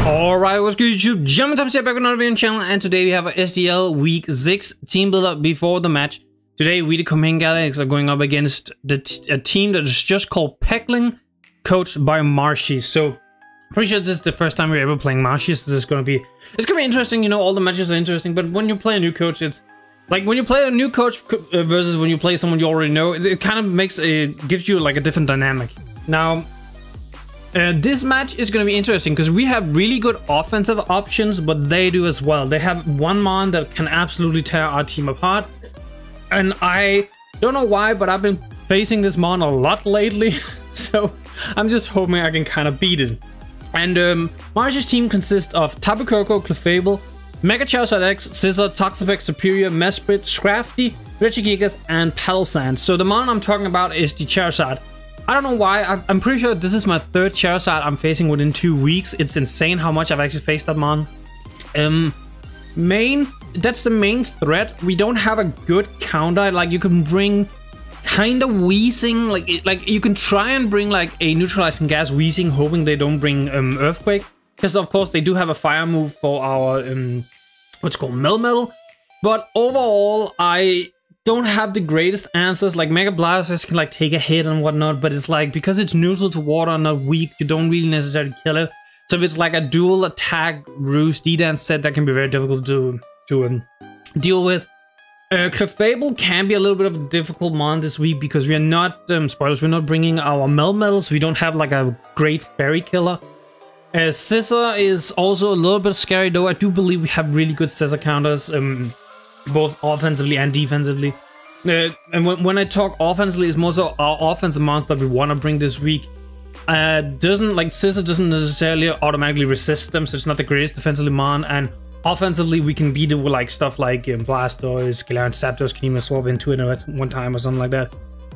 Alright, what's good YouTube? Jumping Top here back on another video channel, and today we have a SDL Week 6 team builder before the match. Today we the CopenhagenGalaxy are going up against a team that is just called Peglins, coached by Marshy. So pretty sure this is the first time we're ever playing Marshy, so it's gonna be interesting. You know, all the matches are interesting, but when you play a new coach, it's like when you play a new coach versus when you play someone you already know, it kind of gives you like a different dynamic. Now this match is going to be interesting because we have really good offensive options, but they do as well. They have one mon that can absolutely tear our team apart, and I don't know why, but I've been facing this mon a lot lately, so I'm just hoping I can kind of beat it. And Marshy's team consists of Tapu Koko, Clefable, Mega Charizard X, Scizor, Toxapex, Serperior, Mesprit, Scrafty, Regigigas, and Peglins. So the mon I'm talking about is the Charizard. I don't know why, I'm pretty sure this is my third Charizard I'm facing within 2 weeks. It's insane how much I've actually faced that mon. That's the main threat. We don't have a good counter. Like, you can bring kind of Wheezing, like you can try and bring like a neutralizing gas Wheezing, hoping they don't bring Earthquake, because of course they do have a fire move for our what's called Melmetal. But overall, I don't have the greatest answers. Like Mega Blasters can like take a hit and whatnot, but it's like, because it's neutral to water and not weak, you don't really necessarily kill it. So if it's like a dual attack Roost D-Dance set, that can be very difficult to deal with. Clefable can be a little bit of a difficult mon this week because we are not, spoilers, we're not bringing our Melmetal, so we don't have like a great fairy killer. Scizor is also a little bit scary, though. I do believe we have really good Scizor counters, both offensively and defensively. And when I talk offensively, it's more so our offensive mons that we want to bring this week. Scizor doesn't necessarily automatically resist them, so it's not the greatest defensively mon, and offensively we can beat it with like stuff like Blastoise, Galarian Zapdos can even swap into it at one time or something like that.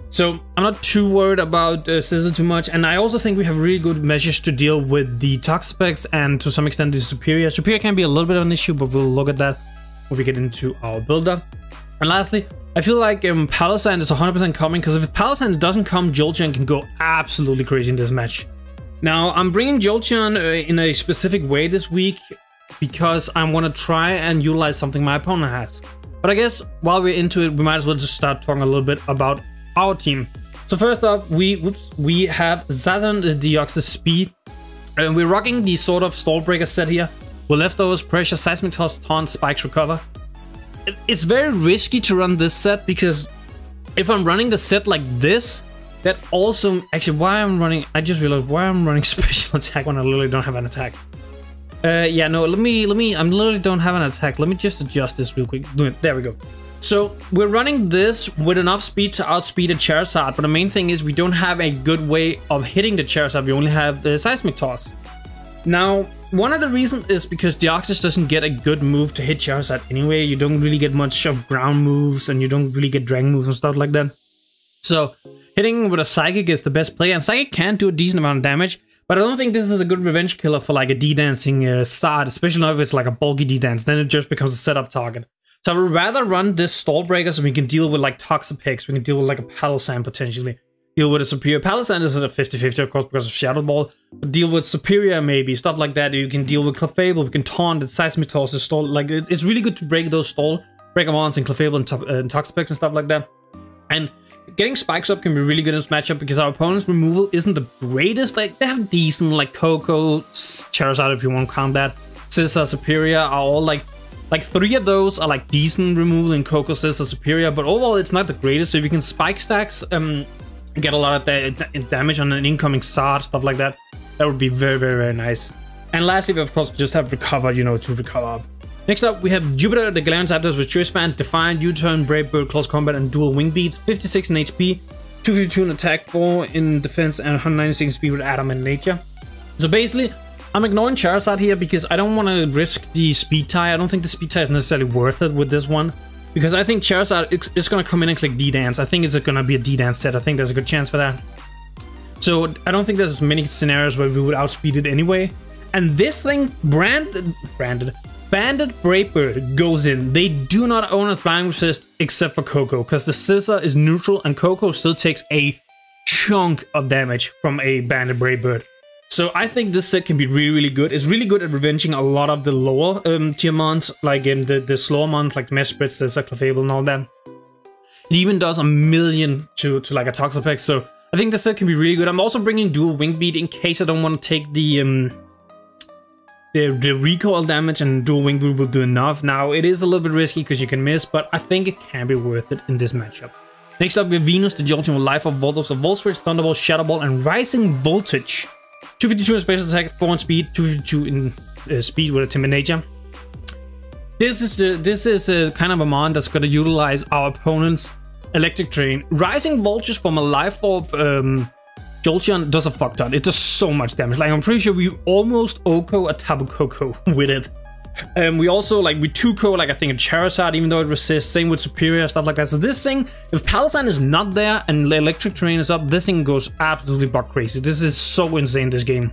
So I'm not too worried about Scizor too much, and I also think we have really good measures to deal with the Toxapex and to some extent the Serperior. Serperior can be a little bit of an issue, but we'll look at that when we get into our builder. And lastly, I feel like Peglins is 100% coming, because if Peglins doesn't come, Jolteon can go absolutely crazy in this match. Now, I'm bringing Jolteon in a specific way this week because I want to try and utilize something my opponent has. But I guess while we're into it, we might as well just start talking a little bit about our team. So first up, we have Zacian Deoxys Speed, and we're rocking the sort of Stall Breaker set here. With leftovers, pressure, seismic toss, taunt, spikes, recover. It's very risky to run this set, because if I'm running the set like this, that also actually I just realized why I'm running special attack when I literally don't have an attack. Yeah, no, let me I literally don't have an attack. Let me just adjust this real quick. There we go. So we're running this with enough speed to outspeed a Charizard, but the main thing is we don't have a good way of hitting the Charizard. We only have the seismic toss. Now, one of the reasons is because Deoxys doesn't get a good move to hit Charizard anyway. You don't really get much of ground moves, and you don't really get dragon moves and stuff like that. So hitting with a Psychic is the best play, and Psychic can do a decent amount of damage, but I don't think this is a good revenge killer for like a D-Dancing Sard, especially not if it's like a bulky D-Dance. Then it just becomes a setup target. So I would rather run this Stall Breaker so we can deal with like Toxapex, we can deal with like a Peglins potentially. Deal with a Serperior. Peglins is a 50-50, of course, because of Shadow Ball. But deal with Serperior, maybe, stuff like that. You can deal with Clefable, we can taunt it, Seismic Toss, Stall. Like, it's really good to break those Stall Breaker mons and Clefable and Toxapex and stuff like that. And getting spikes up can be really good in this matchup because our opponent's removal isn't the greatest. Like, they have decent, like Koko, Charizard, if you want to count that, Scizor, Serperior are all like 3 of those are like decent removal in Koko, Scizor, Serperior, but overall it's not the greatest. So if you can spike stacks, get a lot of damage on an incoming Sard, stuff like that, that would be very, very, very nice. And lastly, we of course just have Recover, you know, to recover up. Next up, we have Jupiter, the Galarian Zapdos with Choice Band, Defiant, U-Turn, Brave Bird, Close Combat, and Dual Wing Beats, 56 in HP, 252 in attack, 4 in defense, and 196 in speed with Adam and Nature. So basically, I'm ignoring Charizard here because I don't want to risk the speed tie. I don't think the speed tie is necessarily worth it with this one, because I think Charizard is going to come in and click D-Dance. I think it's going to be a D-Dance set. I think there's a good chance for that. So I don't think there's many scenarios where we would outspeed it anyway. And this thing, Banded Brave Bird goes in. They do not own a flying resist except for Koko, because the Scizor is neutral and Koko still takes a chunk of damage from a Banded Brave Bird. So I think this set can be really, really good. It's really good at revenging a lot of the lower tier mons, like the slower mons, like the Mesprit, the Clefable and all that. It even does a million to like a Toxapex, so I think this set can be really good. I'm also bringing dual Wing Beat in case I don't want to take the recoil damage, and dual Wing Beat will do enough. Now, it is a little bit risky because you can miss, but I think it can be worth it in this matchup. Next up, we have Venus, the Jolteon with Life Up, Voltops, Volt Switch, Thunderbolt, Shadow Ball, and Rising Voltage. 252 in special attack, 4 in speed, 252 in speed with a Timid Nature. This is a kind of a mon that's going to utilize our opponent's Electric Terrain. Rising Voltage from a Life Orb Jolteon does a fuck ton. It does so much damage. Like, I'm pretty sure we almost Oko a Tapu Koko with it. We also, like, we 2-ko, like, I think a Charizard, even though it resists. Same with Superior, stuff like that. So this thing, if Palossand is not there and the Electric Terrain is up, this thing goes absolutely buck crazy. This is so insane, this game.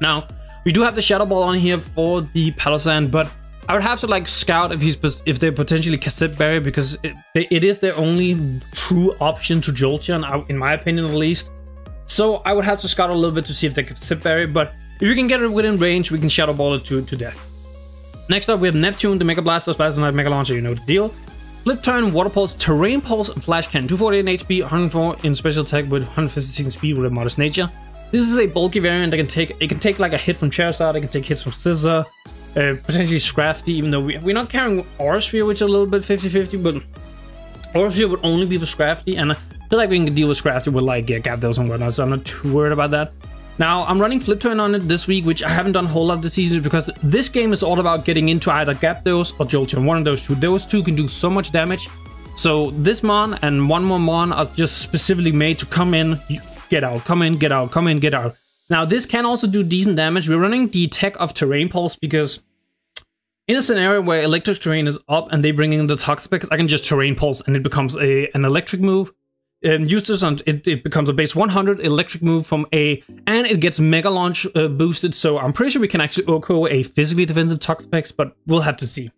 Now, we do have the Shadow Ball on here for the Palossand, but I would have to like scout if they're potentially Cassette Berry, because it is their only true option to Jolteon, in my opinion at least. So I would have to scout a little bit to see if they Cassette Berry, but if we can get it within range, we can Shadow Ball it to death. Next up, we have Neptune, the Mega Blaster, Spasm Knife, Mega Launcher, you know the deal. Flip Turn, Water Pulse, Terrain Pulse, and Flash Cannon. 248 in HP, 104 in special attack with 156 in speed with a Modest Nature. This is a bulky variant that can take like a hit from Charizard, it can take hits from Scizor, potentially Scrafty, even though we're not carrying Aura Sphere, which is a little bit 50-50, but Aura Sphere would only be for Scrafty, and I feel like we can deal with Scrafty with like Gyarados and whatnot, so I'm not too worried about that. Now, I'm running Flip Turn on it this week, which I haven't done a whole lot this season, because this game is all about getting into either Gyarados or Jolteon, one of those two. Those two can do so much damage, so this Mon and one more Mon are just specifically made to come in, get out, come in, get out, come in, get out. Now, this can also do decent damage. We're running the tech of Terrain Pulse because in a scenario where Electric Terrain is up and they bring in the Toxapex, I can just Terrain Pulse and it becomes an electric move. Use this on it becomes a base 100 electric move from and it gets Mega Launch boosted. So I'm pretty sure we can actually Oko a physically defensive Toxapex, but we'll have to see.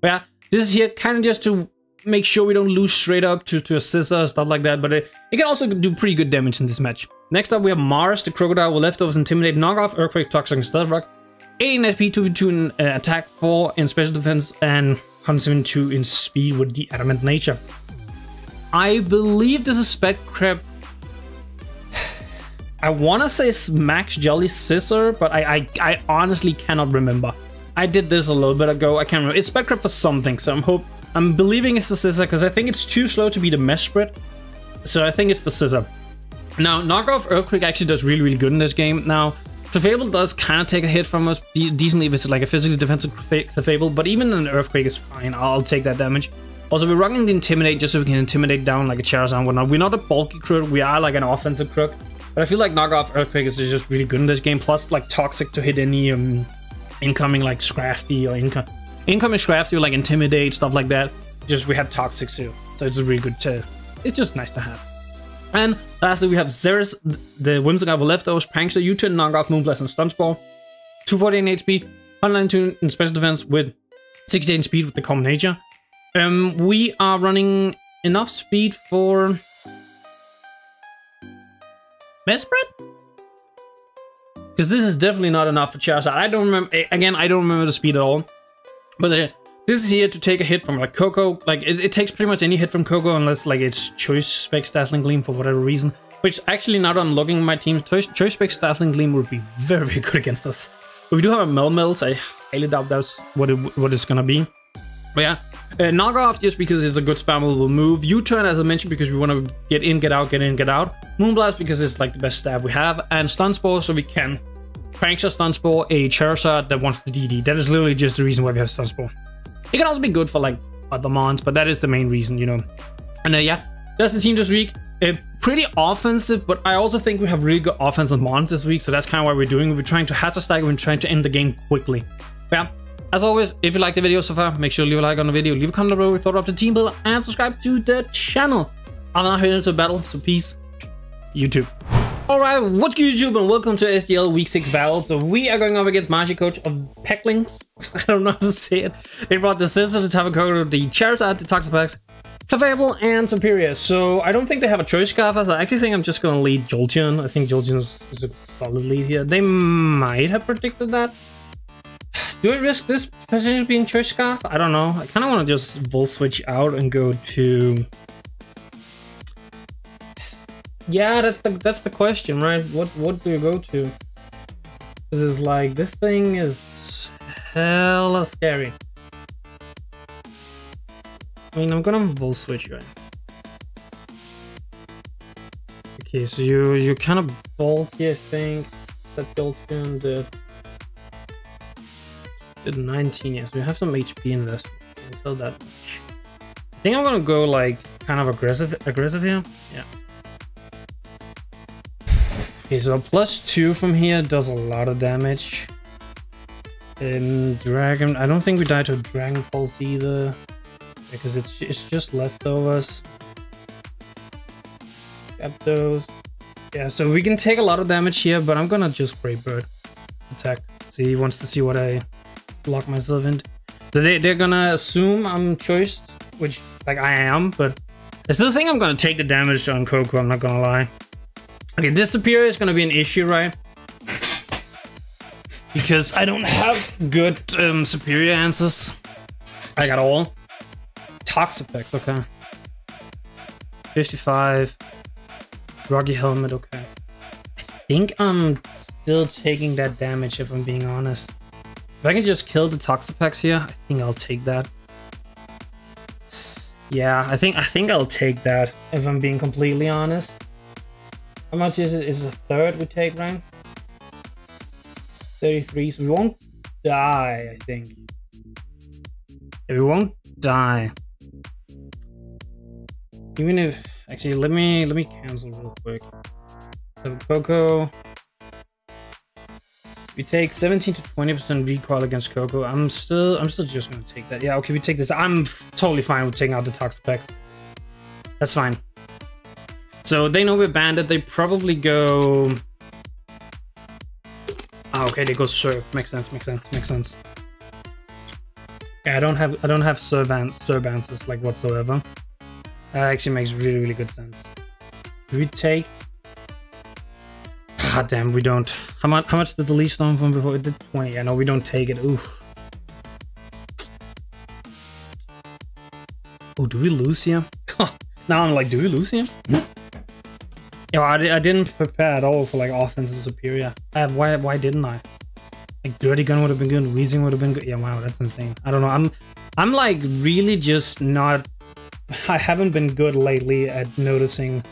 But yeah, this is here kind of just to make sure we don't lose straight up to a Scizor, stuff like that, but it can also do pretty good damage in this match. Next up, we have Mars, the Crocodile with Leftovers, Intimidate, Knockoff, Earthquake, Toxic, and Stealth Rock. 18 SP, 2v2 in attack, 4 in special defense, and 172 in speed with the Adamant Nature. I believe this is Spectrap. I want to say Max Jolly Scizor, but I honestly cannot remember. I did this a little bit ago, I can't remember. It's Spectrap for something, so I'm believing it's the Scizor, because I think it's too slow to be the Mesprit. So I think it's the Scizor. Now, Knockoff Earthquake actually does really, really good in this game. Now, Clefable does kind of take a hit from us decently if it's like a physically defensive Clefable, but even an Earthquake is fine. I'll take that damage. Also, we're rocking the Intimidate just so we can Intimidate down like a Charizard and whatnot. We're not a bulky Crook, we are like an offensive Crook. But I feel like Knockoff Earthquake is just really good in this game. Plus, like Toxic to hit any incoming like Scrafty or incoming Scrafty or like Intimidate, stuff like that. Just we have Toxic too, so it's a really good it's just nice to have. And lastly, we have Xerus, the Whimsicott with Leftovers, Prankster, U-Turn, Knockoff, Moonblast, and Stun Spore. 248 in HP, 192 in special defense with 68 in speed with the Common Nature. We are running enough speed for Mesprit? Because this is definitely not enough for Charizard. I don't remember, again, I don't remember the speed at all. But this is here to take a hit from like Coco. Like it takes pretty much any hit from Coco unless like it's Choice Spec Dazzling Gleam for whatever reason. Which actually, now that I'm looking at my team, Choice Spec Dazzling Gleam would be very, very good against us. But we do have a Melmetal, so I highly doubt that's what it's gonna be. But yeah, Knockoff just because it's a good spammable move. U-Turn, as I mentioned, because we want to get in, get out, get in, get out. Moonblast because it's like the best stab we have, and Stun Spore so we can Prankster, Stun Spore a Charizard that wants the DD. That is literally just the reason why we have Stun Spore. It can also be good for like other mons, but that is the main reason, you know. And yeah, that's the team this week. Pretty offensive, but I also think we have really good offensive mons this week, so that's kind of what we're doing. We're trying to hazard stack, we're trying to end the game quickly. But yeah, as always, if you liked the video so far, make sure to leave a like on the video, leave a comment below with your thought of the Teambuilder, and subscribe to the channel. I'm now heading into a battle, so peace, YouTube. Alright, what's good YouTube, and welcome to SDL Week 6 battle. So we are going up against Marshy coach of Peglins. I don't know how to say it. They brought the Scizor, the Tapu Koko, the Charizard, the Toxapex, Clefable and Superior. So I don't think they have a choice scarf. I actually think I'm just gonna lead Jolteon. I think Jolteon is a solid lead here. They might have predicted that. Do I risk this potentially being choice scarf? I don't know. I kind of want to just Volt Switch out and go to... Yeah, that's the question, right? What do you go to? This is like, this thing is hella scary. I mean, I'm gonna Volt Switch, right? Okay, so you kind of bulky, I think. That Jolteon did 19, yes. We have some HP investment. I'll tell that much. I think I'm gonna go like kind of aggressive here. Yeah. Okay, so +2 from here does a lot of damage. And Dragon, I don't think we die to Dragon Pulse either, because it's just leftovers. Got those. Yeah, so we can take a lot of damage here, but I'm gonna just Brave Bird attack. So he wants to see what I lock myself into. So they're gonna assume I'm choiced, which like I am, but I still think I'm gonna take the damage on Coco, I'm not gonna lie. Okay, this Superior is gonna be an issue, right? Because I don't have good Superior answers. I got all. Toxapex, okay. 55. Rocky Helmet, okay. I think I'm still taking that damage if I'm being honest. If I can just kill the Toxapex here, I think I'll take that. Yeah, I think I'll take that if I'm being completely honest. How much is it? Is it a third we take, right? 33, so we won't die, I think. Yeah, we won't die. Even if... Actually, let me cancel real quick. So, Coco... We take 17 to 20% recoil against Coco. I'm still just gonna take that. Yeah, okay, we take this. I'm totally fine with taking out the Toxapex. That's fine. So they know we're banded. They probably go... Ah, okay, they go Surf. Makes sense. Yeah, I don't have Surf answers like whatsoever. That actually makes really good sense. Do we take... Ah, damn, we don't. How much did the Leaf Storm from before? It did 20. Yeah, no, we don't take it. Oof. Oh, do we lose here? Now I'm like, do we lose here? Yeah, I didn't prepare at all for like offensive Superior. Why didn't I? Like Dirty Gun would have been good, Wheezing would have been good. Yeah, wow, that's insane. I don't know. I'm like really just not. I haven't been good lately at noticing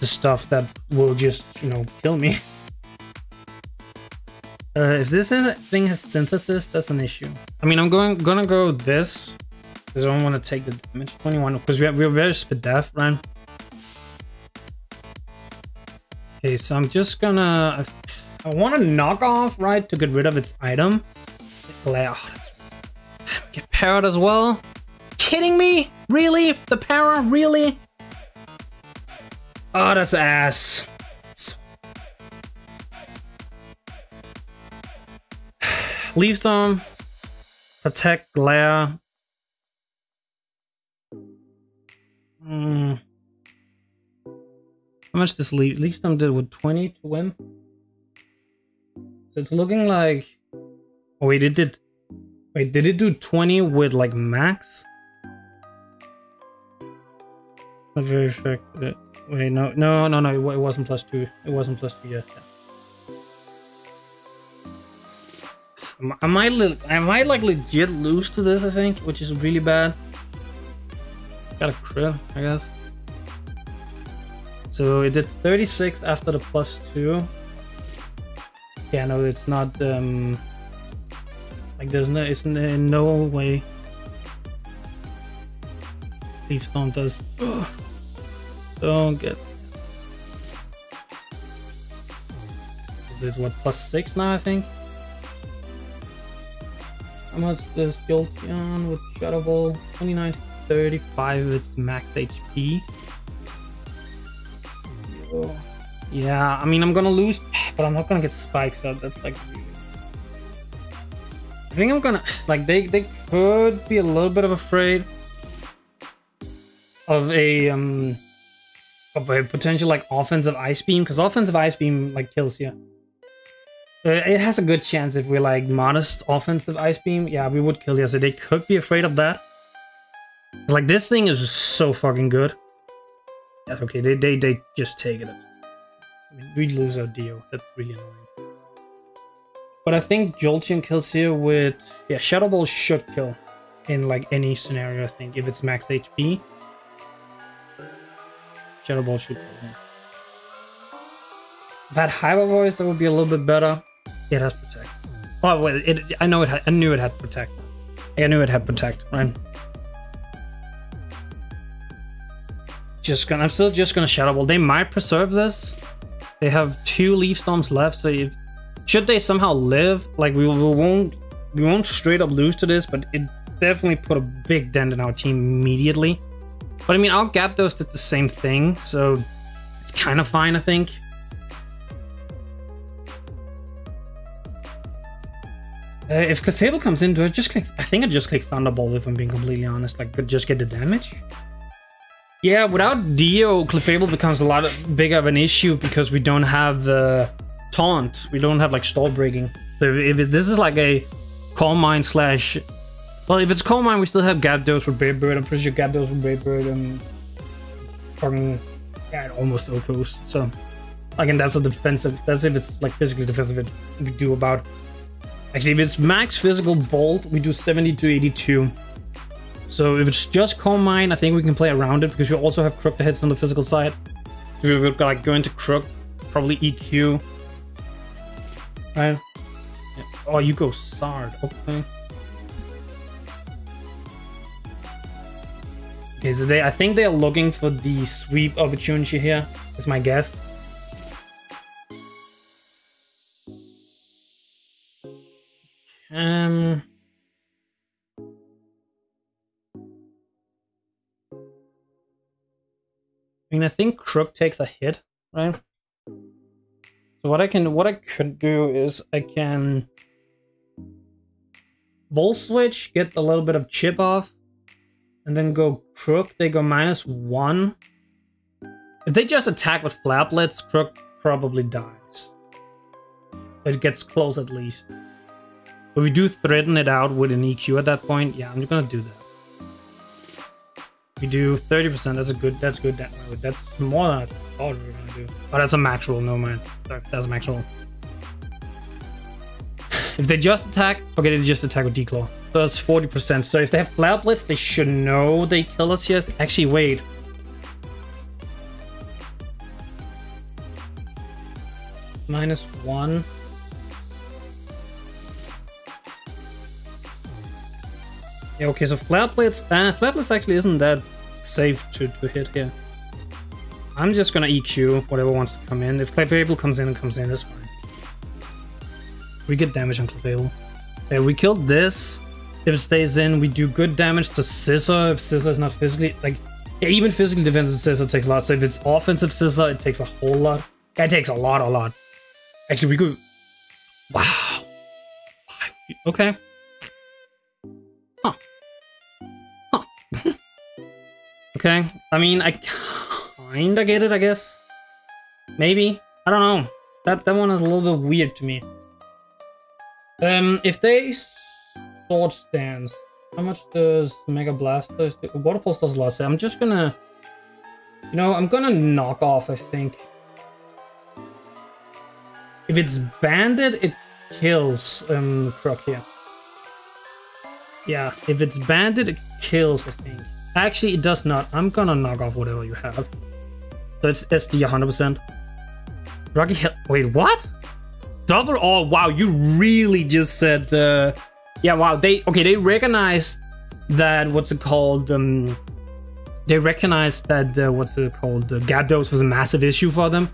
the stuff that will just, you know, kill me. If this thing has Synthesis, that's an issue. I mean, I'm gonna go this because I don't want to take the damage. 21 because we're very speed deaf, right? Okay, so I'm just gonna... I want to knock off, right, to get rid of its item. Glare. Get parrot as well. Kidding me? Really? The para? Really? Oh, that's ass. Leaf Storm. Protect, glare. How much this Leaf Storm did with 20 to win? So it's looking like... Oh, wait, it did... Wait, did it do 20 with like max? Not very effective. Wait, no, it wasn't +2. It wasn't +2 yet. I might like legit lose to this, I think, which is really bad. Got a crit, I guess. So it did 36 after the +2. Yeah, no, it's not. Like it's in no way. Leaf Storm does. Don't get. Is what +6 now? I think. How much does Jolteon with Shadow Ball? 29 to 35 of its max HP. Oh. Yeah, I mean I'm gonna lose, but I'm not gonna get spikes up. That's like. I think I'm gonna like they could be a little bit of afraid. of a potential like offensive ice beam, because offensive ice beam like kills you. It has a good chance if we're like modest offensive ice beam. Yeah, we would kill you, so they could be afraid of that. Like this thing is so fucking good. That's okay. They just take it. I mean, we lose our Dio. That's really annoying. But I think Jolteon kills here with Shadow Ball should kill in like any scenario. I think if it's max HP, Shadow Ball should kill him. If I had Hyper Voice, that would be a little bit better. It has Protect. Oh wait, I knew it had Protect. I knew it had Protect, right? I'm still just gonna Shadow Ball. They might preserve this. They have 2 Leaf Storms left, so should they somehow live, like we won't straight up lose to this, but it definitely put a big dent in our team immediately. But I mean, our Gyarados did the same thing, so it's kind of fine, I think. If Clefable comes in, I think I just click Thunderbolt, if I'm being completely honest. Like, just get the damage. Yeah, without Dio, Clefable becomes a lot bigger of an issue because we don't have the taunt. We don't have like stall breaking. So if this is like a Calm Mind slash... Well, if it's Calm Mind, we still have Gyarados with Brave Bird. I'm pretty sure Gyarados with Brave Bird and... fucking... yeah, almost so close. So, again, that's a defensive... That's if it's like physically defensive, we do about... Actually, if it's max physical bolt, we do 70 to 82. So if it's just Calm Mind, I think we can play around it because we also have Crook that hits on the physical side. So we would like go into Crook, probably EQ. Right? Yeah. Oh, you go Sard. Okay. Okay, so I think they are looking for the sweep opportunity here. Is my guess. I mean, I think Crook takes a hit, right? So what I could do is I can Volt Switch, get a little bit of chip off, and then go Crook. They go -1. If they just attack with Flare Blitz, Crook probably dies. It gets close at least. But we do threaten it out with an EQ at that point. Yeah, I'm gonna do that. We do 30%. That's good. That's more than I thought we were gonna do. Oh, that's a max roll. No mind. Sorry, that's a max roll. If they just attack, okay, they just attack with Declaw. So that's 40%. So if they have Flare Blitz, they should know they kill us here. Actually, wait. -1. Yeah, okay, so Flare Blitz actually isn't that safe to hit here. I'm just gonna EQ whatever wants to come in. If Clefable comes in, that's fine. We get damage on Clefable. Okay, we killed this. If it stays in, we do good damage to Scissor. If Scissor is not physically, like, yeah, even physically defensive Scissor takes a lot. So if it's offensive Scissor, it takes a whole lot. Yeah, it takes a lot. Actually, we could... Wow. Okay. Okay, I mean, I kinda get it, I guess. Maybe. I don't know. That one is a little bit weird to me. If they Sword Stance, how much does Mega Blaster do? Water Pulse does a lot. So I'm just gonna... You know, I'm gonna knock off, I think. If it's banded, it kills Crook here. Yeah, if it's banded, it kills, I think. Actually, it does not. I'm gonna knock off whatever you have. So it's SD 100%. Rocky Hill. Wait, what? Double? Oh, wow. You really just said the... Yeah, wow. They recognize that, what's it called? They recognize that, what's it called? The Gyarados was a massive issue for them.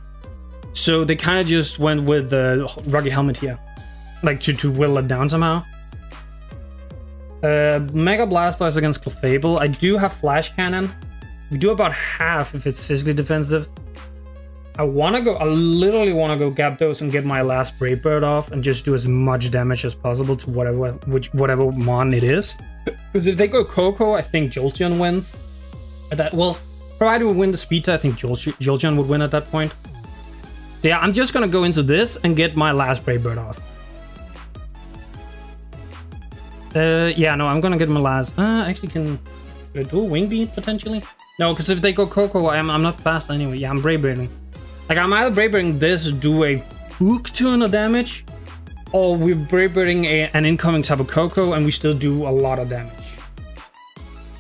So they kind of just went with the Rocky Helmet here. Like, to whittle it down somehow. Mega Blastoise against Clefable. I do have Flash Cannon. We do about half if it's physically defensive. I literally want to go Gyarados and get my last Brave Bird off and just do as much damage as possible to whatever mon it is. Because if they go Coco, I think Jolteon wins. But that, well, provided we win the speed, I think Jolteon would win at that point. So yeah, I'm just gonna go into this and get my last Brave Bird off. Yeah, no, I'm gonna get my last. Actually, can I do a Wing Beat potentially? No, because if they go Coco, I'm not fast anyway. Yeah, I'm Brave Birding. Like, I'm either Brave Birding this, do a book ton of damage, or we're Brave Birding an incoming type of Coco and we still do a lot of damage.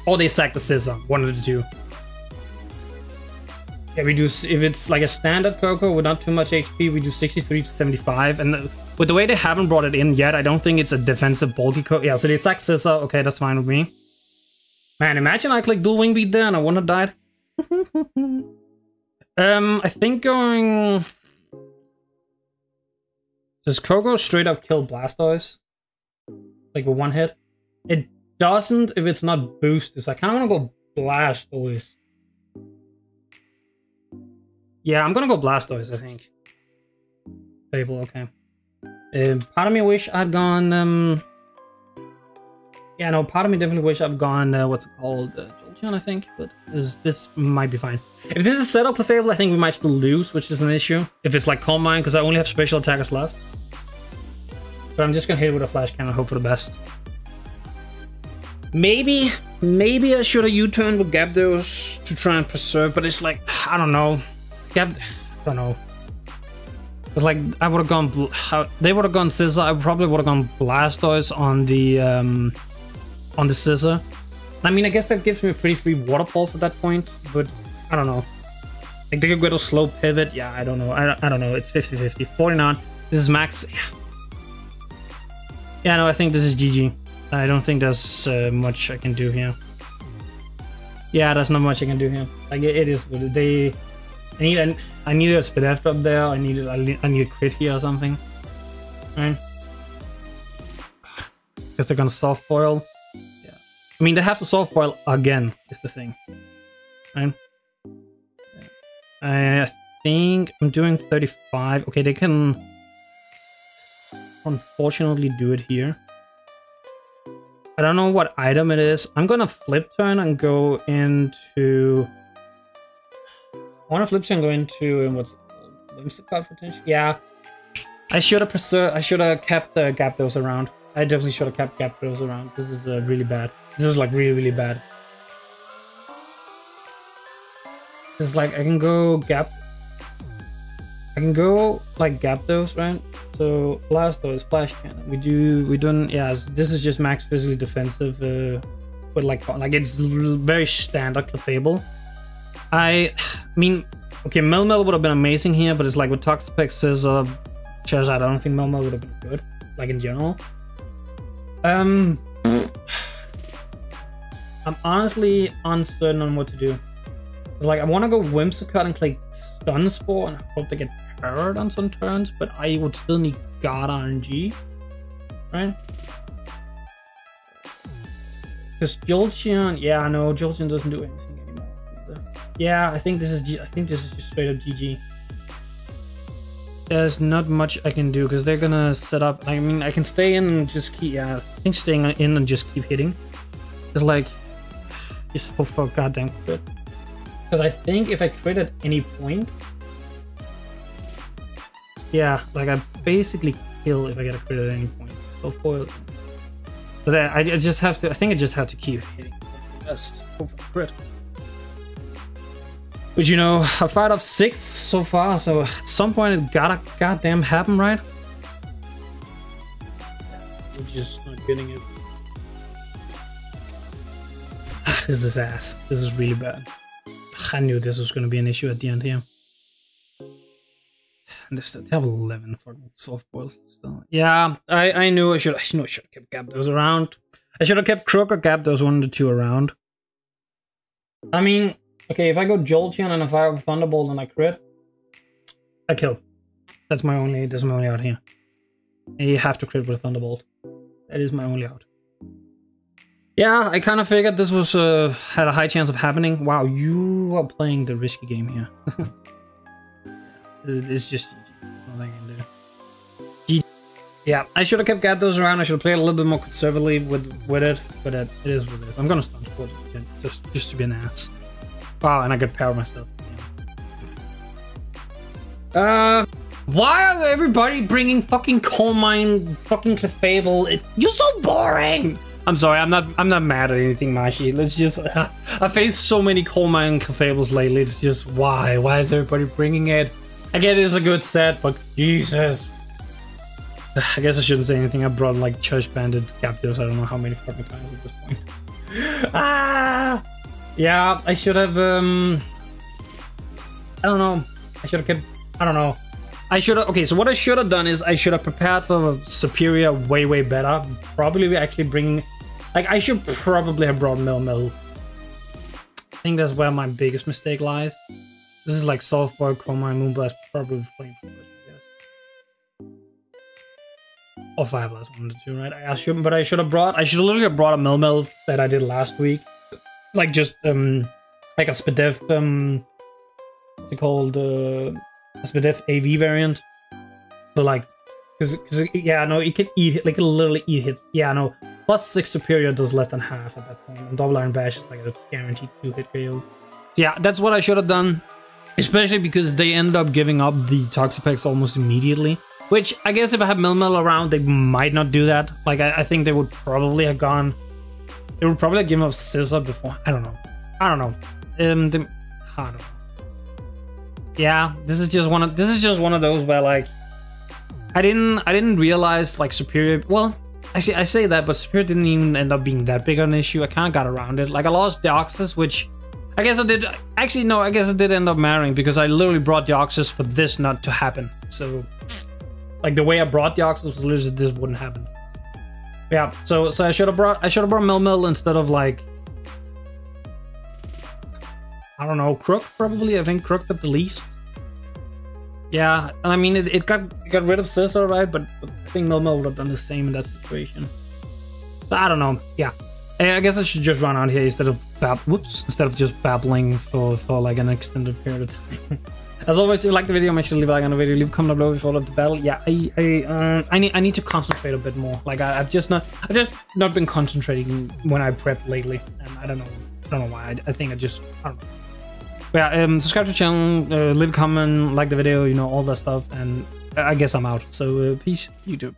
Or they sack the Scissor, one of the two. Yeah, we do, if it's like a standard Coco with not too much HP, we do 63 to 75. And with the way they haven't brought it in yet, I don't think it's a defensive bulky Coco. Yeah, so they sack Scissor. Okay, that's fine with me. Man, imagine I click dual Wing Beat there and I wouldn't have died. I think going... Does Coco straight up kill Blastoise? Like with one hit? It doesn't if it's not boosted, so I kind of want to go Blastoise. Yeah, I'm gonna go Blastoise, I think. Fable, okay. Part of me wish I'd gone... Yeah, no, part of me definitely wish I'd gone, what's it called? Jolteon, I think, but this might be fine. If this is set up Clefable, I think we might still lose, which is an issue. If it's like Calm Mind, because I only have special attackers left. But I'm just gonna hit it with a Flash Cannon, hope for the best. Maybe I should have U-turned with Gyarados to try and preserve, but it's like, I don't know. I don't know. It's like, I would have gone, they would have gone Scissor, I probably would have gone Blastoise on the Scissor. I mean, I guess that gives me a pretty free Water Pulse at that point, but I don't know. Like, they could go to slow pivot, yeah, I don't know. I don't know, it's 50-50. 49, this is max. Yeah, no, I think this is GG. I don't think there's much I can do here. Yeah, there's not much I can do here. Like, it is what they... I need a Spit After up there. I need a crit here or something. Right? Guess they're gonna soft boil. Yeah. I mean, they have to soft boil again, is the thing. Right? Yeah. I think I'm doing 35. Okay, they can unfortunately do it here. I don't know what item it is. I'm gonna flip turn and go into... I want to flip turn and go into what's it called? Whimsicott potential? Yeah. I should have kept Gyarados around. I definitely should have kept Gyarados around. This is really bad. This is like really bad. This is like I can go like Gyarados, right? So Blastoise, Flash Cannon. We don't. Yeah. This is just max physically defensive. With like it's very standard Clefable. I mean, okay, Melmel would have been amazing here, but it's like with Toxapex, Scissor, Charizard, I don't think Melmel would have been good, like in general. I'm honestly uncertain on what to do. Like, I want to go Whimsicott and click Stun Spore and hope they get parried on some turns, but I would still need God RNG, right? Because Jolteon, yeah, I know Jolteon doesn't do anything. Yeah, I think this is just straight up GG. There's not much I can do because they're gonna set up. I mean, I can stay in and just keep. Yeah, I think staying in and just keep hitting. It's like just hope for a goddamn crit. Because I think if I crit at any point, yeah, like I basically kill if I get a crit at any point. So foil. But I just have to. I think I just have to keep hitting. Just hope for a crit. But you know, I fired off 6 so far, so at some point it gotta goddamn happen, right? We're just not getting it. This is ass. This is really bad. I knew this was gonna be an issue at the end here. And they have 11 fucking soft boils still. Yeah, I knew I should have kept Gyarados around. I should have kept Crook or Gyarados, one of the two around. I mean, okay, if I go Jolteon and I fire with Thunderbolt and I crit, I kill. That's my only out here. You have to crit with a Thunderbolt. That is my only out. Yeah, I kind of figured this was had a high chance of happening. Wow, you are playing the risky game here. It's just nothing I can do. GG. Yeah, I should have kept Gyarados around. I should have played a little bit more conservatively with it, but it is what it is. I'm gonna stun sport just to be an ass. Wow, and I could power myself. Why are everybody bringing fucking coal mine, fucking Clefable? You're so boring. I'm sorry, I'm not mad at anything, Marshy. Let's just, I faced so many coal mine Clefables lately. It's just, why is everybody bringing it? Again, it's a good set, but Jesus. I guess I shouldn't say anything. I brought like Church Bandit Captives. I don't know how many fucking times at this point. Yeah, I should have, I don't know. I should have kept, I don't know. I should have, okay, so what I should have done is I should have prepared for Superior way better. Probably actually bringing, like, I should probably have brought Mil. I think that's where my biggest mistake lies. This is like Soft Boy, Coma, Moonblast, probably Flame Force, I guess. Or Fire Blast, 1 to 2, right? I should literally have brought a Mil that I did last week. Like just, like a Spadef, what's it called, a Spadef AV variant. So like, cause yeah, no, it can eat, like, it literally eat hits. Yeah, no, +6 Superior does less than half at that point. And Double Iron Bash is like a guaranteed 2-hit KO. So yeah, that's what I should have done. Especially because they ended up giving up the Toxapex almost immediately. Which, I guess if I had Mil around, they might not do that. Like, I think they would probably have gone... They would probably have given up Scissor before. I don't know. I don't know. I don't know. Yeah, this is just one of those where, like, I didn't realize, like, Superior... Well, actually, I say that, but Superior didn't even end up being that big of an issue. I kind of got around it. Like, I lost Deoxys, which... I guess I did... Actually, no, I guess it did end up mattering because I literally brought Deoxys for this not to happen. So, like, the way I brought Deoxys was literally this wouldn't happen. Yeah, so I should have brought Mil instead of, like... I don't know, Crook, probably. I think Crook at the least. Yeah, and I mean, it got rid of Scissor, right? But I think Mil would have done the same in that situation. So, I don't know. Yeah. I guess I should just run out here instead of just babbling for like an extended period of time. As always, if you like the video, make sure to leave a like on the video, leave a comment below if you followed the battle. Yeah, I need to concentrate a bit more. Like I've just not been concentrating when I prep lately, and I don't know why. I think I don't know. But yeah, subscribe to the channel, leave a comment, like the video, you know, all that stuff, and I guess I'm out. So peace, YouTube.